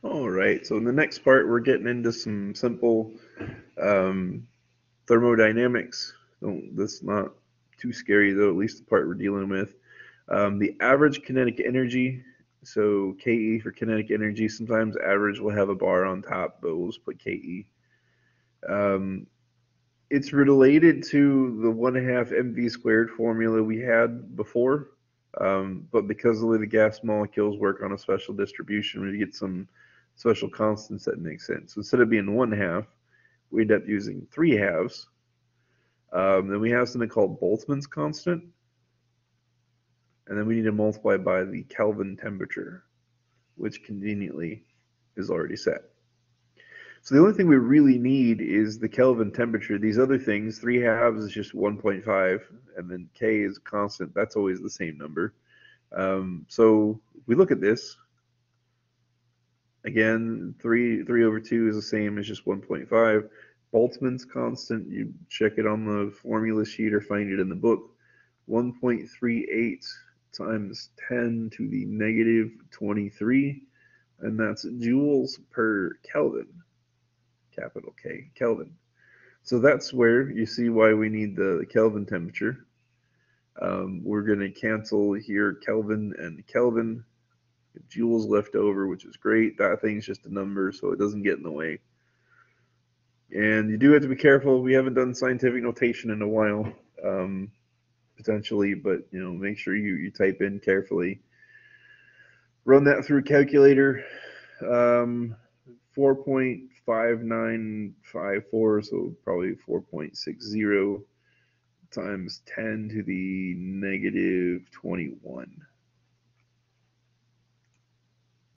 All right, so in the next part, we're getting into some simple um, thermodynamics. That's not too scary, though, at least the part we're dealing with. The average kinetic energy, so KE for kinetic energy, sometimes average will have a bar on top, but we'll just put KE. Um, it's related to the 1/2 mv squared formula we had before, but because the way the gas molecules work on a special distribution, we get some special constants that make sense. So instead of being 1/2, we end up using 3/2. Then we have something called Boltzmann's constant, and then we need to multiply by the Kelvin temperature, which conveniently is already set. So the only thing we really need is the Kelvin temperature. These other things, 3/2 is just 1.5, and then K is constant. That's always the same number. So we look at this. Again, 3/2 is the same as just 1.5. Boltzmann's constant, you check it on the formula sheet or find it in the book. 1.38 times 10 to the negative 23, and that's joules per Kelvin, capital K, Kelvin. So that's where you see why we need the Kelvin temperature. We're going to cancel here Kelvin and Kelvin. Joules left over, which is great. That thing's just a number, so it doesn't get in the way. And you do have to be careful. We haven't done scientific notation in a while, potentially, but make sure you type in carefully. Run that through a calculator. 4.5954, so probably 4.60 times 10 to the negative 21.